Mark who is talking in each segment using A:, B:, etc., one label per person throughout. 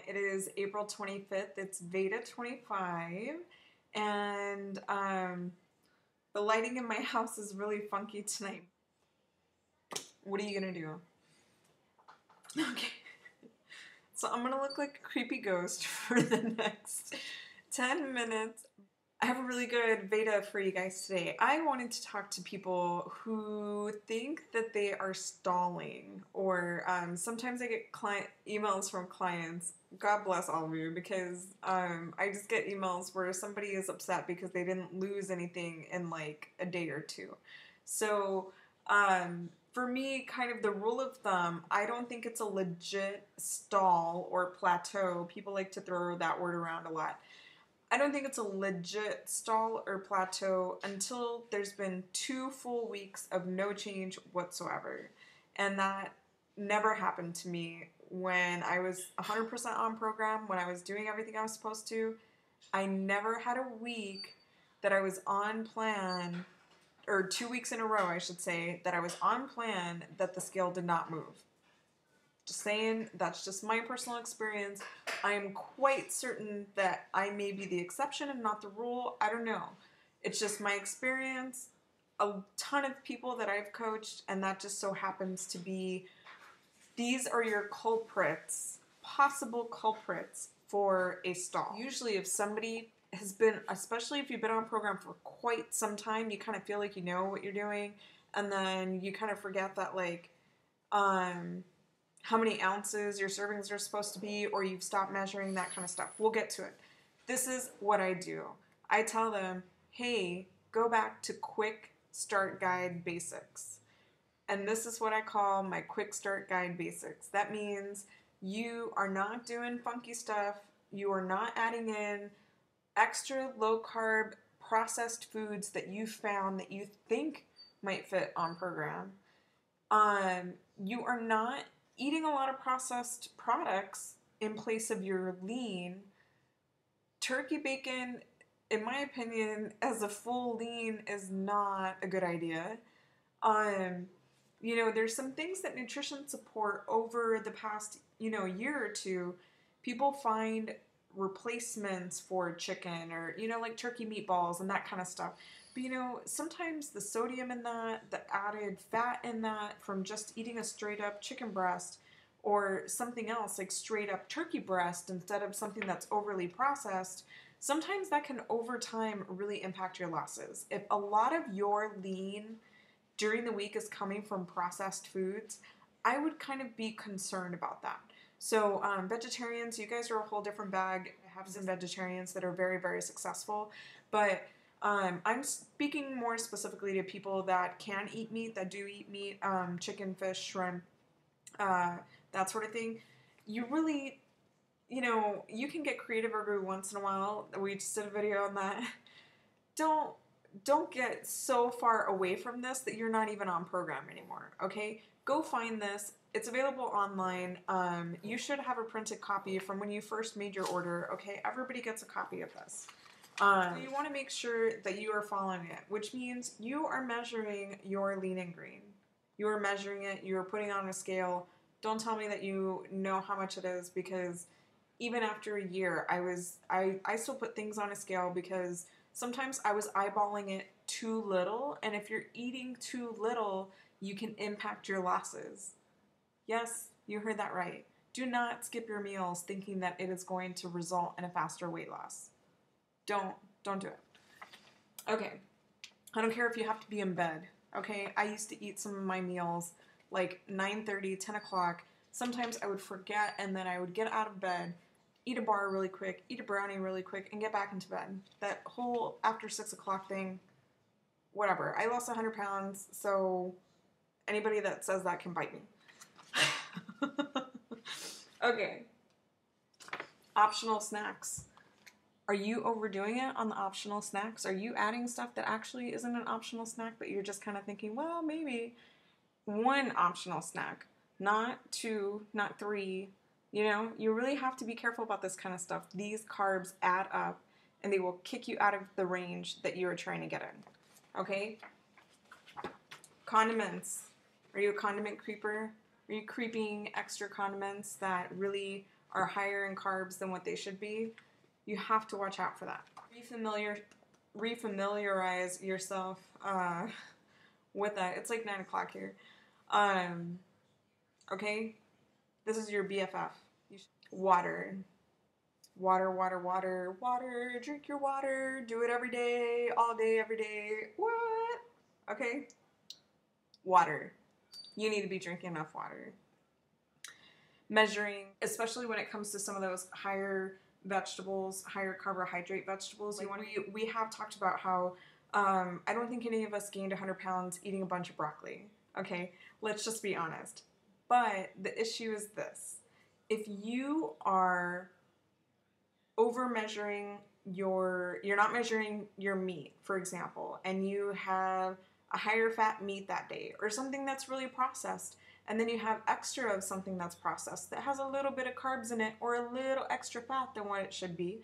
A: It is April 25th. It's Veda 25. And the lighting in my house is really funky tonight. What are you going to do? Okay. So I'm going to look like a creepy ghost for the next 10 minutes. I have a really good Veda for you guys today. I wanted to talk to people who think that they are stalling, or sometimes I get emails from clients. God bless all of you, because I just get emails where somebody is upset because they didn't lose anything in like a day or two. So for me, kind of the rule of thumb, I don't think it's a legit stall or plateau. People like to throw that word around a lot. I don't think it's a legit stall or plateau until there's been 2 full weeks of no change whatsoever. And that never happened to me when I was 100% on program, when I was doing everything I was supposed to. I never had a week that I was on plan, or 2 weeks in a row, I should say, that I was on plan that the scale did not move. Just saying, that's just my personal experience. I am quite certain that I may be the exception and not the rule. I don't know. It's just my experience. A ton of people that I've coached, and that just so happens to be, these are your culprits, possible culprits for a stall. Usually if somebody has been, especially if you've been on program for quite some time, you kind of feel like you know what you're doing, and then you kind of forget that, like, how many ounces your servings are supposed to be, or you've stopped measuring, that kind of stuff. We'll get to it. This is what I do. I tell them, hey, go back to quick start guide basics. And this is what I call my quick start guide basics. That means you are not doing funky stuff. You are not adding in extra low carb processed foods that you found that you think might fit on program. You are not eating a lot of processed products in place of your lean. Turkey bacon, in my opinion, as a full lean is not a good idea. There's some things that nutrition support over the past, year or two. People find replacements for chicken, or, like turkey meatballs and that kind of stuff. But, sometimes the sodium in that, the added fat in that from just eating a straight up chicken breast, or something else like straight up turkey breast instead of something that's overly processed, sometimes that can over time really impact your losses. If a lot of your lean during the week is coming from processed foods, I would kind of be concerned about that. So vegetarians, you guys are a whole different bag. I have some vegetarians that are very, very successful, but I'm speaking more specifically to people that can eat meat, that do eat meat, chicken, fish, shrimp, that sort of thing. You really, you can get creative every once in a while. We just did a video on that. Don't get so far away from this that you're not even on program anymore, okay? Go find this. It's available online. You should have a printed copy from when you first made your order, okay? Everybody gets a copy of this. So you want to make sure that you are following it, which means you are measuring your lean and green. You are measuring it. You are putting it on a scale. Don't tell me that you know how much it is, because even after a year, I still put things on a scale, because sometimes I was eyeballing it too little, and if you're eating too little, you can impact your losses. Yes, you heard that right. Do not skip your meals thinking that it is going to result in a faster weight loss. Don't do it. Okay, I don't care if you have to be in bed. Okay, I used to eat some of my meals like 9:30, 10 o'clock. Sometimes I would forget, and then I would get out of bed, eat a bar really quick, eat a brownie really quick, and get back into bed. That whole after 6 o'clock thing, whatever. I lost 100 pounds, so anybody that says that can bite me. Okay. Optional snacks. Are you overdoing it on the optional snacks? Are you adding stuff that actually isn't an optional snack, but you're just kind of thinking, well, maybe one optional snack, not 2, not 3. You really have to be careful about this kind of stuff. These carbs add up, and they will kick you out of the range that you are trying to get in. Okay? Condiments. Are you a condiment creeper? Are you creeping extra condiments that really are higher in carbs than what they should be, you have to watch out for that. Refamiliarize yourself with that. It's like 9 o'clock here. Okay? This is your BFF. Water. Water, water, water, water. Drink your water. Do it every day, all day, every day. What? Okay? Water. You need to be drinking enough water. Measuring, especially when it comes to some of those higher vegetables, higher carbohydrate vegetables. Like we have talked about how I don't think any of us gained 100 pounds eating a bunch of broccoli. Okay, let's just be honest. But the issue is this. If you are over measuring you're not measuring your meat, for example, and you have a higher fat meat that day or something that's really processed, and then you have extra of something that's processed that has a little bit of carbs in it or a little extra fat than what it should be,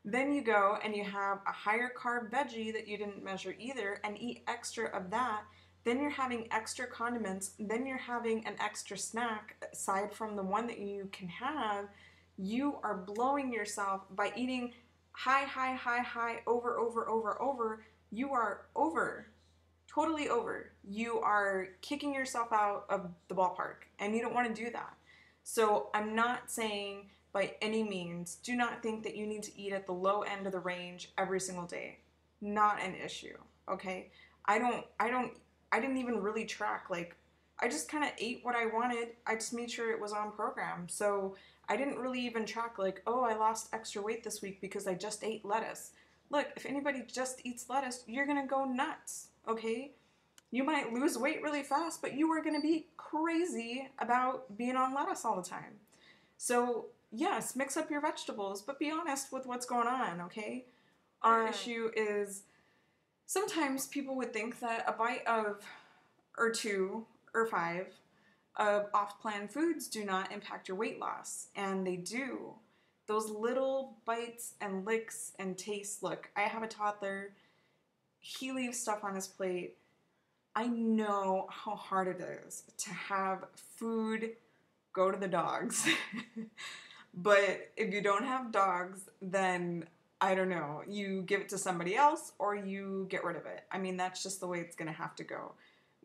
A: then you go and you have a higher carb veggie that you didn't measure either and eat extra of that. Then you're having extra condiments. Then you're having an extra snack aside from the one that you can have. You are blowing yourself by eating high, over. You are over. Totally over. You are kicking yourself out of the ballpark, and you don't want to do that. So I'm not saying by any means, do not think that you need to eat at the low end of the range every single day. Not an issue, okay? I didn't even really track. Like, I just kind of ate what I wanted. I just made sure it was on program. So I didn't really even track like, oh, I lost extra weight this week because I just ate lettuce. Look, if anybody just eats lettuce, you're going to go nuts, okay? You might lose weight really fast, but you are going to be crazy about being on lettuce all the time. So, yes, mix up your vegetables, but be honest with what's going on, okay? Our issue is sometimes people would think that a bite of, or 2, or 5 of off-plan foods do not impact your weight loss, and they do. Those little bites and licks and tastes. Look, I have a toddler. He leaves stuff on his plate. I know how hard it is to have food go to the dogs. But if you don't have dogs, then I don't know. You give it to somebody else or you get rid of it. I mean, that's just the way it's going to have to go.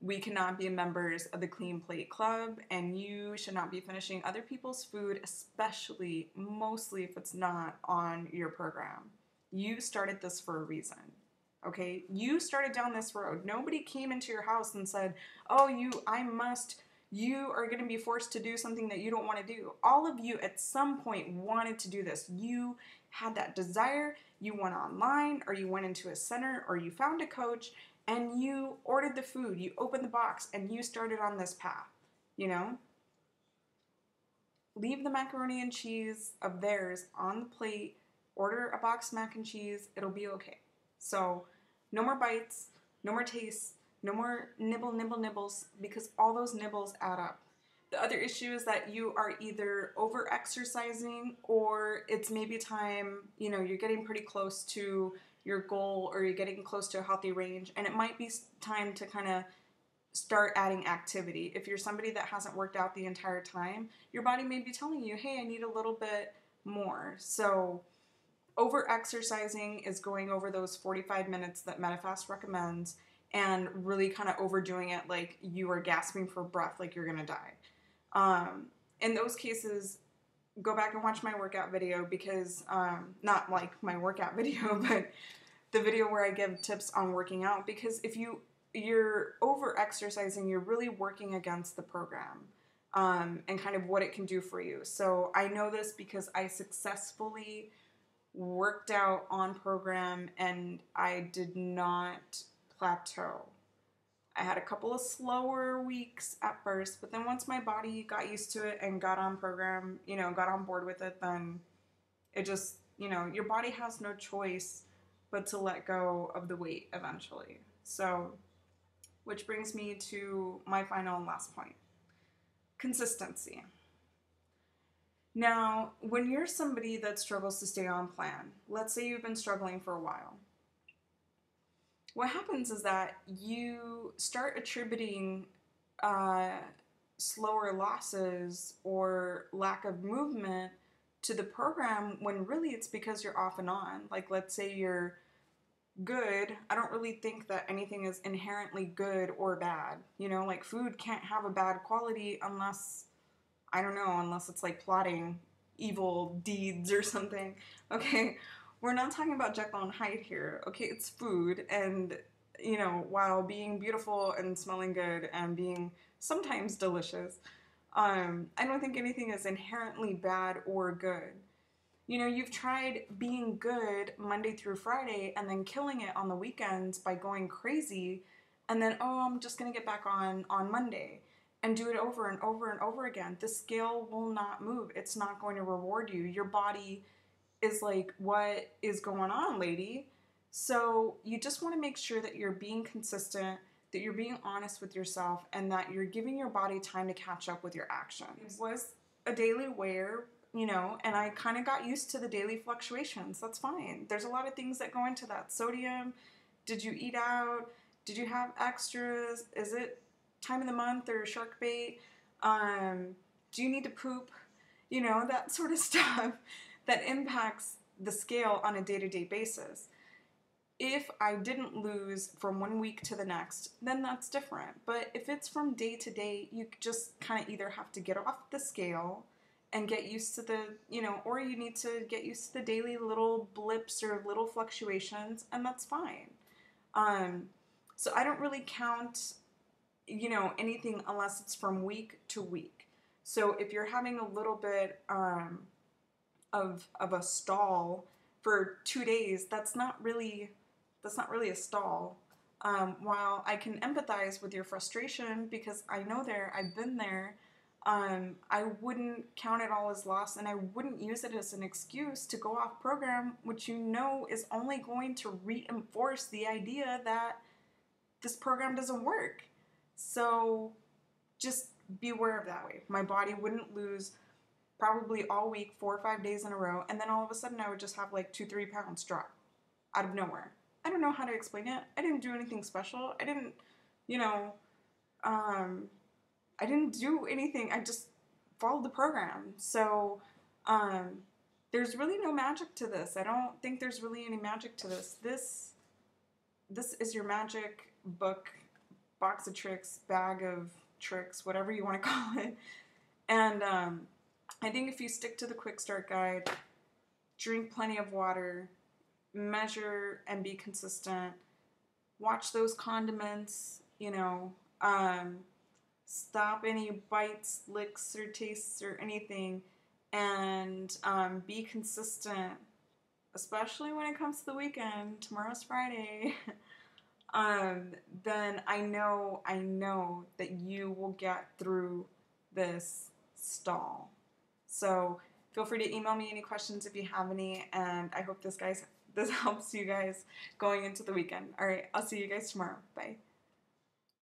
A: We cannot be members of the Clean Plate Club, and you should not be finishing other people's food, especially, mostly if it's not on your program. You started this for a reason, okay? You started down this road. Nobody came into your house and said, oh, you are going to be forced to do something that you don't want to do. All of you at some point wanted to do this. You had that desire. You went online, or you went into a center, or you found a coach, and you ordered the food, you opened the box, and you started on this path, you know? Leave the macaroni and cheese of theirs on the plate, order a box of mac and cheese, it'll be okay. So, no more bites, no more tastes, no more nibbles, because all those nibbles add up. The other issue is that you are either over-exercising, or it's maybe time, you know, you're getting pretty close to your goal, or you're getting close to a healthy range, and it might be time to kind of start adding activity. If you're somebody that hasn't worked out the entire time, your body may be telling you, hey, I need a little bit more. So over-exercising is going over those 45 minutes that Medifast recommends and really kind of overdoing it like you are gasping for breath, like you're going to die. In those cases, go back and watch my workout video because, not like my workout video, but the video where I give tips on working out, because if you're over-exercising, you're really working against the program, and kind of what it can do for you. So I know this because I successfully worked out on program and I did not plateau. I had a couple of slower weeks at first, but then once my body got used to it and got on program, you know, got on board with it, then it just, you know, your body has no choice but to let go of the weight eventually. So, which brings me to my final and last point. Consistency. Now, when you're somebody that struggles to stay on plan, let's say you've been struggling for a while, what happens is that you start attributing slower losses or lack of movement to the program when really it's because you're off and on. Like, let's say you're good. I don't really think that anything is inherently good or bad. You know, like food can't have a bad quality unless, I don't know, unless it's like plotting evil deeds or something. Okay, we're not talking about Jekyll and Hyde here. Okay, it's food, and you know, while being beautiful and smelling good and being sometimes delicious, I don't think anything is inherently bad or good. You know, you've tried being good Monday through Friday and then killing it on the weekends by going crazy, and then, oh, I'm just going to get back on Monday and do it over and over and over again. The scale will not move. It's not going to reward you. Your body is like, what is going on, lady? So you just want to make sure that you're being consistent, that you're being honest with yourself, and that you're giving your body time to catch up with your actions. It was a daily wear, you know, and I kind of got used to the daily fluctuations. That's fine. There's a lot of things that go into that. Sodium, did you eat out? Did you have extras? Is it time of the month or shark bait? Do you need to poop? You know, that sort of stuff that impacts the scale on a day-to-day basis. If I didn't lose from one week to the next, then that's different. But if it's from day to day, you just kind of either have to get off the scale and get used to the, you know, or you need to get used to the daily little blips or little fluctuations, and that's fine. So I don't really count, you know, anything unless it's from week to week. So if you're having a little bit of a stall for 2 days, that's not really a stall. While I can empathize with your frustration because I know I've been there, I wouldn't count it all as loss, and I wouldn't use it as an excuse to go off program, which you know is only going to reinforce the idea that this program doesn't work. So just be aware of that way. My body wouldn't lose probably all week, 4 or 5 days in a row, and then all of a sudden I would just have like 2-3 pounds drop out of nowhere. I don't know how to explain it. I didn't do anything special. I didn't, you know, I didn't do anything. I just followed the program. So there's really no magic to this. I don't think there's really any magic to this. This is your magic book, box of tricks, bag of tricks, whatever you want to call it. And I think if you stick to the quick start guide, drink plenty of water, measure and be consistent, watch those condiments, you know, stop any bites, licks, or tastes or anything, and be consistent, especially when it comes to the weekend. Tomorrow's Friday. Then I know that you will get through this stall. So feel free to email me any questions if you have any, and I hope this helps you guys going into the weekend. All right, I'll see you guys tomorrow. Bye.